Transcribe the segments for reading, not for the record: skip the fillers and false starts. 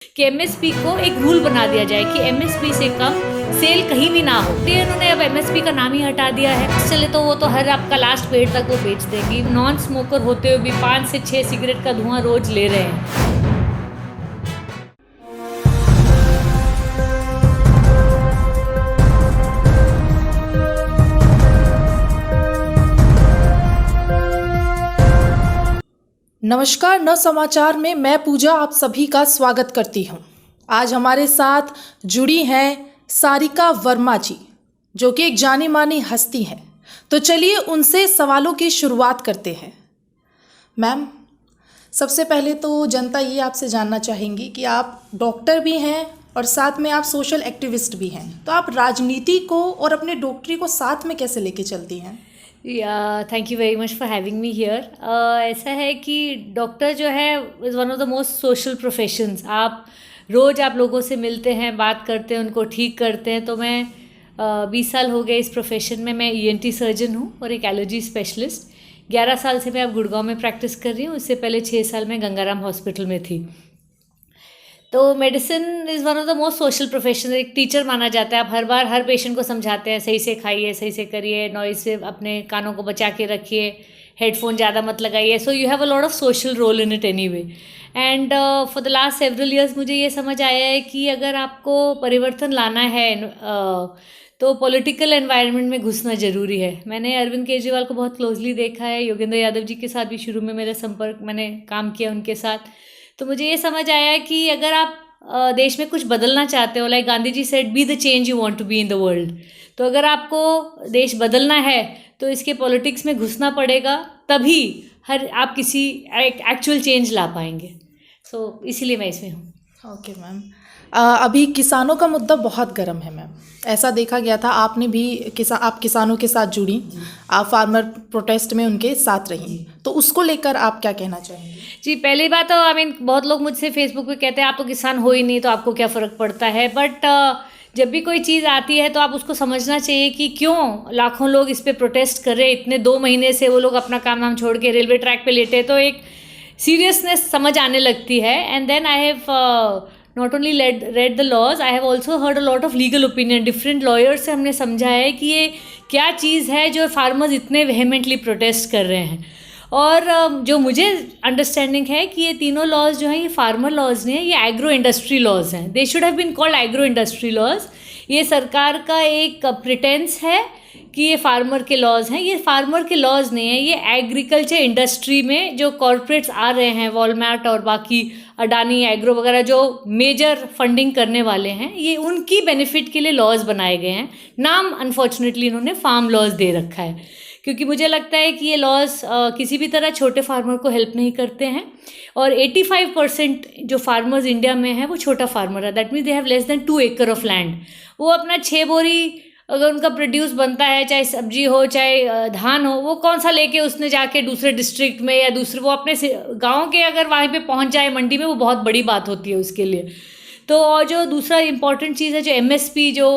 कि एमएसपी को एक रूल बना दिया जाए कि एमएसपी से कम सेल कहीं भी ना हो। तो उन्होंने अब एमएसपी का नाम ही हटा दिया है। चले तो वो तो हर आपका लास्ट पेड़ तक वो बेच देगी। नॉन स्मोकर होते हुए भी 5 से 6 सिगरेट का धुआं रोज ले रहे हैं। नमस्कार, न समाचार में मैं पूजा आप सभी का स्वागत करती हूं। आज हमारे साथ जुड़ी हैं सारिका वर्मा जी, जो कि एक जानी मानी हस्ती हैं। तो चलिए उनसे सवालों की शुरुआत करते हैं। मैम, सबसे पहले तो जनता ये आपसे जानना चाहेंगी कि आप डॉक्टर भी हैं और साथ में आप सोशल एक्टिविस्ट भी हैं, तो आप राजनीति को और अपने डॉक्टरी को साथ में कैसे लेके चलती हैं? Thank you very much for having me here. ऐसा है कि डॉक्टर जो है is one of the most social professions. रोज़ आप लोगों से मिलते हैं, बात करते हैं, उनको ठीक करते हैं। तो मैं 20 साल हो गए इस प्रोफेशन में। मैं ईएनटी सर्जन हूँ और एक एलर्जी स्पेशलिस्ट। 11 साल से मैं अब गुड़गांव में प्रैक्टिस कर रही हूँ। इससे पहले 6 साल मैं गंगाराम हॉस्पिटल में थी। तो medicine is one of the most social profession. एक टीचर माना जाता है। आप हर बार हर पेशेंट को समझाते हैं, सही से खाइए, सही से करिए, नॉइज से अपने कानों को बचा के रखिए, हेडफोन ज़्यादा मत लगाइए। So you have a lot of social role in it anyway. And for the last several years मुझे ये समझ आया है कि अगर आपको परिवर्तन लाना है तो पॉलिटिकल एनवायरनमेंट में घुसना ज़रूरी है। मैंने अरविंद केजरीवाल को बहुत क्लोजली देखा है। योगेंद्र यादव जी के साथ भी शुरू में मेरे संपर्क, मैंने काम किया उनके साथ। तो मुझे ये समझ आया कि अगर आप देश में कुछ बदलना चाहते हो, like Gandhi ji said, be the change you want to be in the world. तो अगर आपको देश बदलना है तो इसके पॉलिटिक्स में घुसना पड़ेगा, तभी आप किसी एक्चुअल चेंज ला पाएंगे। सो इसीलिए मैं इसमें हूँ। ओके मैम, अभी किसानों का मुद्दा बहुत गर्म है मैम। ऐसा देखा गया था, आपने भी आप किसानों के साथ जुड़ी, आप फार्मर प्रोटेस्ट में उनके साथ रही, तो उसको लेकर आप क्या कहना चाहेंगे? जी, पहली बात तो बहुत लोग मुझसे फेसबुक पे कहते हैं आप तो किसान हो ही नहीं, तो आपको क्या फ़र्क पड़ता है। बट जब भी कोई चीज़ आती है तो आप उसको समझना चाहिए कि क्यों लाखों लोग इस पे प्रोटेस्ट कर रहे हैं। इतने 2 महीने से वो लोग अपना काम धाम छोड़ के रेलवे ट्रैक पे लेटे, तो एक सीरियसनेस समझ आने लगती है। And then I have not only read the laws, I have also heard a lot of legal opinion। Different lawyers से हमने समझा है कि ये क्या चीज़ है जो फार्मर्स इतने वेहेमेंटली प्रोटेस्ट कर रहे हैं। और जो मुझे अंडरस्टैंडिंग है कि ये तीनों लॉज जो हैं ये फार्मर लॉज नहीं है, ये एग्रो इंडस्ट्री लॉज हैं। They should have been called agro industry laws. ये सरकार का एक प्रिटेंस है कि ये फार्मर के लॉज हैं। ये फार्मर के लॉज नहीं है, ये एग्रीकल्चर इंडस्ट्री में जो कॉरपोरेट्स आ रहे हैं, वॉलमार्ट और बाकी अडानी एग्रो वगैरह जो मेजर फंडिंग करने वाले हैं, ये उनकी बेनिफिट के लिए लॉज बनाए गए हैं। नाम अनफॉर्चुनेटली इन्होंने फार्म लॉज दे रखा है, क्योंकि मुझे लगता है कि ये लॉज किसी भी तरह छोटे फार्मर को हेल्प नहीं करते हैं। और 85% जो फार्मर्स इंडिया में हैं वो छोटा फार्मर है। That means they have less than 2 acre of land. वो अपना 6 बोरी अगर उनका प्रोड्यूस बनता है, चाहे सब्जी हो चाहे धान हो, वो कौन सा लेके उसने जाके दूसरे डिस्ट्रिक्ट में या दूसरे वो अपने गाँव के अगर वहाँ पे पहुँच जाए मंडी में, वो बहुत बड़ी बात होती है उसके लिए। तो और जो दूसरा इम्पॉर्टेंट चीज़ है, जो एमएसपी जो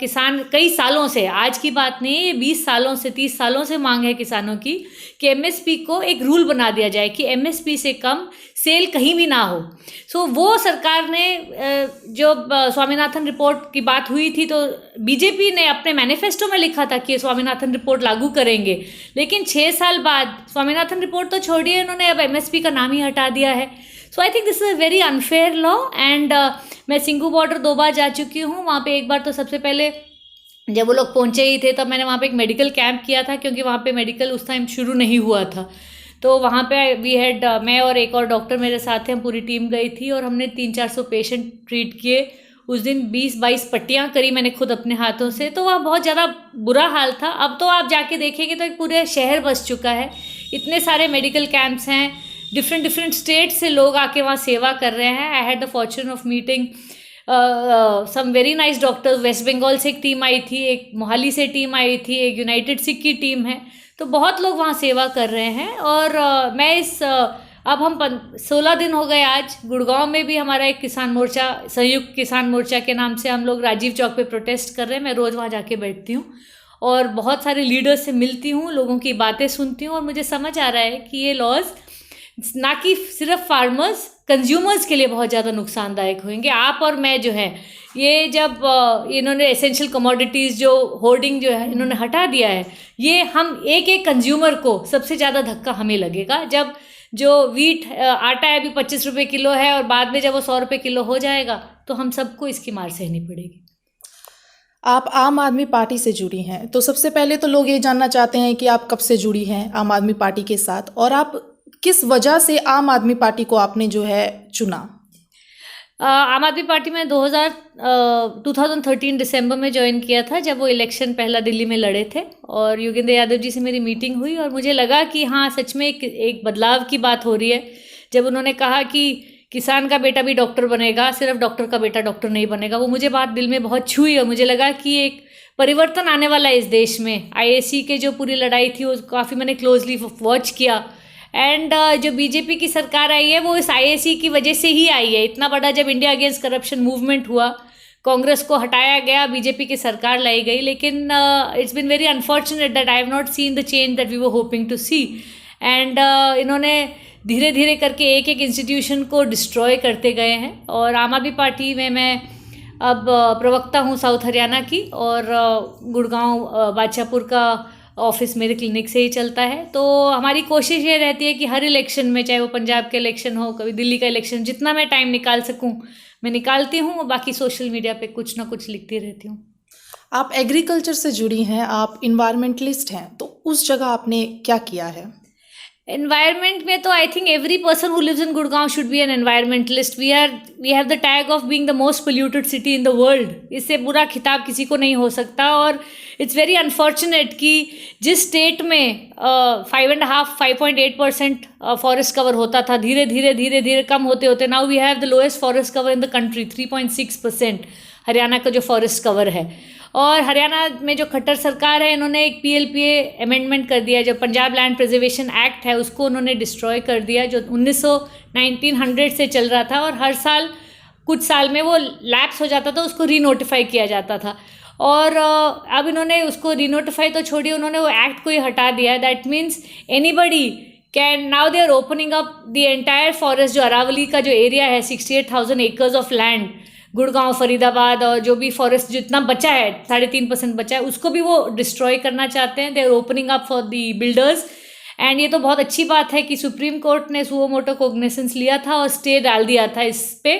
किसान कई सालों से, आज की बात नहीं है, ये 20 सालों से 30 सालों से मांग है किसानों की कि एमएसपी को एक रूल बना दिया जाए कि एमएसपी से कम सेल कहीं भी ना हो। सो वो सरकार ने जो स्वामीनाथन रिपोर्ट की बात हुई थी, तो बीजेपी ने अपने मैनिफेस्टो में लिखा था कि स्वामीनाथन रिपोर्ट लागू करेंगे। लेकिन 6 साल बाद स्वामीनाथन रिपोर्ट तो छोड़िए, इन्होंने अब एमएसपी का नाम ही हटा दिया है। So I think this is a very unfair law. And मैं सिंगू बॉर्डर 2 बार जा चुकी हूँ। वहाँ पे एक बार तो सबसे पहले जब वो लोग पहुँचे ही थे तब मैंने वहाँ पे एक मेडिकल कैंप किया था, क्योंकि वहाँ पे मेडिकल उस टाइम शुरू नहीं हुआ था। तो वहाँ पे मैं और एक और डॉक्टर मेरे साथ थे, हम पूरी टीम गई थी और हमने 300-400 पेशेंट ट्रीट किए। उस दिन 20-22 पट्टियाँ करी मैंने खुद अपने हाथों से। तो वह बहुत ज़्यादा बुरा हाल था। अब तो आप जाके देखेंगे तो एक पूरे शहर बस चुका है। इतने सारे मेडिकल कैंप्स हैं, डिफरेंट स्टेट से लोग आके वहाँ सेवा कर रहे हैं। I had the fortune of meeting some very nice doctors. West Bengal से एक टीम आई थी, एक मोहाली से टीम आई थी, एक यूनाइटेड सिख की टीम है। तो बहुत लोग वहाँ सेवा कर रहे हैं। और मैं अब हम 16 दिन हो गए आज। गुड़गांव में भी हमारा एक किसान मोर्चा, संयुक्त किसान मोर्चा के नाम से हम लोग राजीव चौक पे प्रोटेस्ट कर रहे हैं। मैं रोज़ वहाँ जाके बैठती हूँ और बहुत सारे लीडर्स से मिलती हूँ, लोगों की बातें सुनती हूँ, और मुझे समझ आ रहा है कि ये लॉज ना कि सिर्फ फार्मर्स, कंज्यूमर्स के लिए बहुत ज़्यादा नुकसानदायक होंगे। आप और मैं जो है, ये जब इन्होंने एसेंशियल कमोडिटीज़ जो होर्डिंग जो है इन्होंने हटा दिया है, ये हम एक एक कंज्यूमर को सबसे ज़्यादा धक्का हमें लगेगा। जब जो वीट आटा है अभी 25 रुपये किलो है और बाद में जब वो 100 रुपये किलो हो जाएगा तो हम सबको इसकी मार सहनी पड़ेगी। आप आम आदमी पार्टी से जुड़ी हैं, तो सबसे पहले तो लोग ये जानना चाहते हैं कि आप कब से जुड़ी हैं आम आदमी पार्टी के साथ, और आप किस वजह से आम आदमी पार्टी को आपने जो है चुना? आम आदमी पार्टी में 2013 दिसंबर में ज्वाइन किया था, जब वो इलेक्शन पहला दिल्ली में लड़े थे और योगेंद्र यादव जी से मेरी मीटिंग हुई और मुझे लगा कि हाँ सच में एक बदलाव की बात हो रही है। जब उन्होंने कहा कि किसान का बेटा भी डॉक्टर बनेगा, सिर्फ डॉक्टर का बेटा डॉक्टर नहीं बनेगा, वो मुझे बात दिल में बहुत छुई और मुझे लगा कि एक परिवर्तन आने वाला है इस देश में। आईएसी के जो पूरी लड़ाई थी वो काफ़ी मैंने क्लोजली वॉच किया एंड जो बीजेपी की सरकार आई है वो इस आईएसी की वजह से ही आई है। इतना बड़ा जब इंडिया अगेंस्ट करप्शन मूवमेंट हुआ, कांग्रेस को हटाया गया, बीजेपी की सरकार लाई गई, लेकिन it's been very unfortunate that I have not seen the change that we were hoping to see. And इन्होंने धीरे धीरे करके एक एक इंस्टीट्यूशन को डिस्ट्रॉय करते गए हैं। और आम आदमी पार्टी में मैं अब प्रवक्ता हूँ साउथ हरियाणा की, और गुड़गांव बादशाहपुर का ऑफिस मेरे क्लिनिक से ही चलता है। तो हमारी कोशिश ये रहती है कि हर इलेक्शन में, चाहे वो पंजाब का इलेक्शन हो, कभी दिल्ली का इलेक्शन, जितना मैं टाइम निकाल सकूं मैं निकालती हूं, और बाकी सोशल मीडिया पे कुछ ना कुछ लिखती रहती हूँ। आप एग्रीकल्चर से जुड़ी हैं, आप इन्वायरमेंटलिस्ट हैं, तो उस जगह आपने क्या किया है? एनवायरनमेंट में तो I think every person who lives in Gurgaon should be an environmentalist. We have the tag of being the most polluted city in the world. इससे बुरा खिताब किसी को नहीं हो सकता। और इट्स वेरी अनफॉर्चुनेट कि जिस स्टेट में 5.8% फॉरेस्ट कवर होता था, धीरे धीरे कम होते होते now we have the lowest forest cover in the country, 3.6% Haryana का जो फॉरेस्ट कवर है। और हरियाणा में जो खट्टर सरकार है, इन्होंने एक PLPA अमेंडमेंट कर दिया, जो पंजाब लैंड प्रिजर्वेशन एक्ट है उसको उन्होंने डिस्ट्रॉय कर दिया, जो 1900 से चल रहा था और हर साल कुछ साल में वो लैप्स हो जाता था, उसको रीनोटिफाई किया जाता था। और अब इन्होंने उसको रीनोटिफाई तो छोड़िए, उन्होंने वो एक्ट को ही हटा दिया है। That means anybody can now they are opening up the entire forest, जो अरावली का जो एरिया है 68,000 acres of land, Gurgaon, Faridabad और जो भी फॉरेस्ट जितना बचा है 3.5% बचा है, उसको भी वो डिस्ट्रॉय करना चाहते हैं। They are opening up for the builders. And ये तो बहुत अच्छी बात है कि सुप्रीम कोर्ट ने सुओ मोटो कोग्निसेंस लिया था और स्टे डाल दिया था इस पे।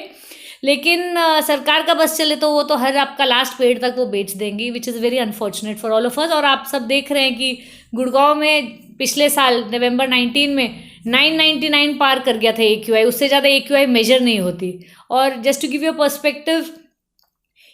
लेकिन सरकार का बस चले तो वो तो हर आपका लास्ट पेड़ तक वो बेच देंगी, which is very unfortunate for all of अस। और आप सब देख रहे हैं कि गुड़गांव में पिछले साल नवंबर 19 में 999 पार कर गया था AQI, उससे ज़्यादा AQI मेजर नहीं होती। और just to give you perspective,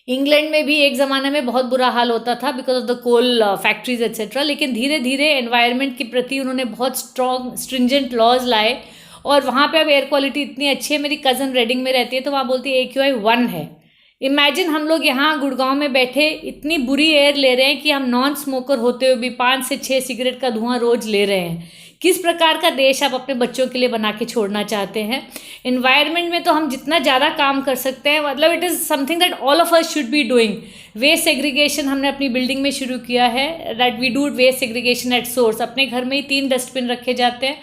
England में भी एक ज़माने में बहुत बुरा हाल होता था because of the coal factories etcetera, लेकिन धीरे धीरे एनवायरनमेंट के प्रति उन्होंने बहुत स्ट्रॉन्ग स्ट्रिंजेंट लॉज लाए और वहाँ पे अब एयर क्वालिटी इतनी अच्छी है। मेरी कज़न रेडिंग में रहती है तो वहाँ बोलती है AQI 1 है। इमेजिन हम लोग यहाँ गुड़गांव में बैठे इतनी बुरी एयर ले रहे हैं कि हम नॉन स्मोकर होते हुए भी 5 से 6 सिगरेट का धुआं रोज ले रहे हैं। किस प्रकार का देश आप अपने बच्चों के लिए बना के छोड़ना चाहते हैं? एनवायरनमेंट में तो हम जितना ज़्यादा काम कर सकते हैं, मतलब it is something that all of us should be doing. Waste segregation हमने अपनी बिल्डिंग में शुरू किया है, that we do waste segregation at source. अपने घर में ही 3 डस्टबिन रखे जाते हैं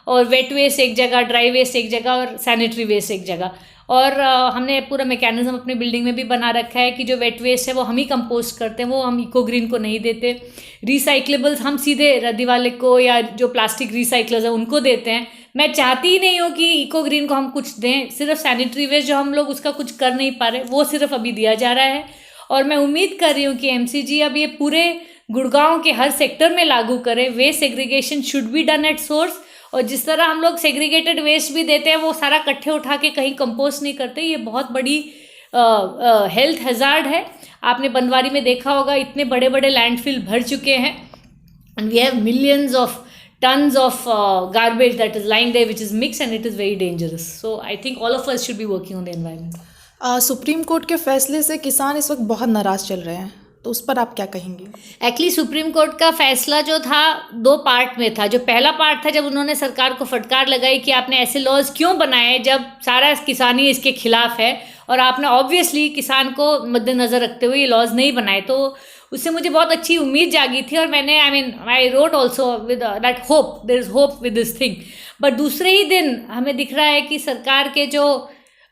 और वेट वेस्ट एक जगह, ड्राई वेस्ट एक जगह और सैनिटरी वेस्ट एक जगह। और हमने पूरा मैकेनिज्म अपनी बिल्डिंग में भी बना रखा है कि जो वेट वेस्ट है वो हम ही कंपोस्ट करते हैं, वो हम इको ग्रीन को नहीं देते। रिसाइक्लेबल्स हम सीधे रद्दी वाले को या जो प्लास्टिक रिसाइक्लर्स है उनको देते हैं। मैं चाहती ही नहीं हूँ कि इको ग्रीन को हम कुछ दें, सिर्फ सैनिटरी वेस्ट जो हम लोग उसका कुछ कर नहीं पा रहे वो सिर्फ अभी दिया जा रहा है। और मैं उम्मीद कर रही हूँ कि MC जी अब ये पूरे गुड़गांव के हर सेक्टर में लागू करें। Waste segregation should be done at source. और जिस तरह हम लोग सेग्रीगेटेड वेस्ट भी देते हैं वो सारा इकट्ठे उठा के कहीं कंपोस्ट नहीं करते, ये बहुत बड़ी हेल्थ हैजार्ड है। आपने बनवारी में देखा होगा, इतने बड़े बड़े लैंडफिल भर चुके हैं and we have millions of tons of garbage that is lying there which is mixed and it is very dangerous. So I think all of us should be working on the environment. Supreme court के फैसले से किसान इस वक्त बहुत नाराज़ चल रहे हैं, तो उस पर आप क्या कहेंगे? एक्चुअली सुप्रीम कोर्ट का फैसला जो था 2 पार्ट में था। जो पहला पार्ट था जब उन्होंने सरकार को फटकार लगाई कि आपने ऐसे लॉज क्यों बनाए जब सारा किसानी इसके खिलाफ है और आपने ऑब्वियसली किसान को मद्देनज़र रखते हुए ये लॉज नहीं बनाए। तो उससे मुझे बहुत अच्छी उम्मीद जागी थी और मैंने I wrote also with that hope, there is hope with this thing. But दूसरे ही दिन हमें दिख रहा है कि सरकार के जो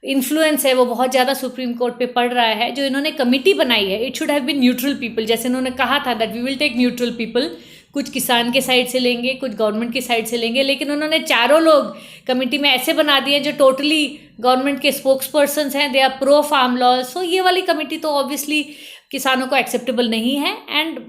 इन्फ्लुएंस है वो बहुत ज़्यादा सुप्रीम कोर्ट पे पड़ रहा है। जो इन्होंने कमिटी बनाई है, it should have been neutral people, जैसे इन्होंने कहा था that we will take neutral people, कुछ किसान के साइड से लेंगे, कुछ गवर्नमेंट की साइड से लेंगे, लेकिन उन्होंने चारों लोग कमिटी में ऐसे बना दिए जो टोटली गवर्नमेंट के स्पोक्स पर्सन्स हैं, they are pro farm laws. So ये वाली कमिटी तो ऑब्वियसली किसानों को एक्सेप्टेबल नहीं है, and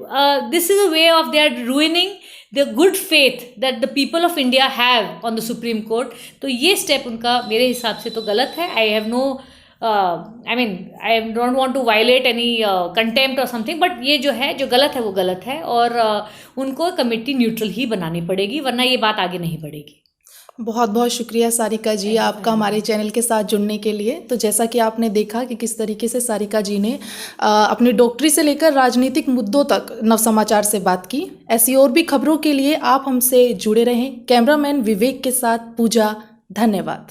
this is a way of they are ruining the good faith that the people of India have on the supreme court. तो ये step उनका मेरे हिसाब से तो गलत है। I have no I don't want to violate any contempt और समथिंग, बट ये जो है, जो गलत है वो गलत है, और उनको कमेटी न्यूट्रल ही बनानी पड़ेगी, वरना ये बात आगे नहीं बढ़ेगी। बहुत बहुत शुक्रिया सारिका जी आपका हमारे चैनल के साथ जुड़ने के लिए। तो जैसा कि आपने देखा कि किस तरीके से सारिका जी ने अपनी डॉक्टरी से लेकर राजनीतिक मुद्दों तक नव समाचार से बात की। ऐसी और भी खबरों के लिए आप हमसे जुड़े रहें। कैमरामैन विवेक के साथ पूजा, धन्यवाद।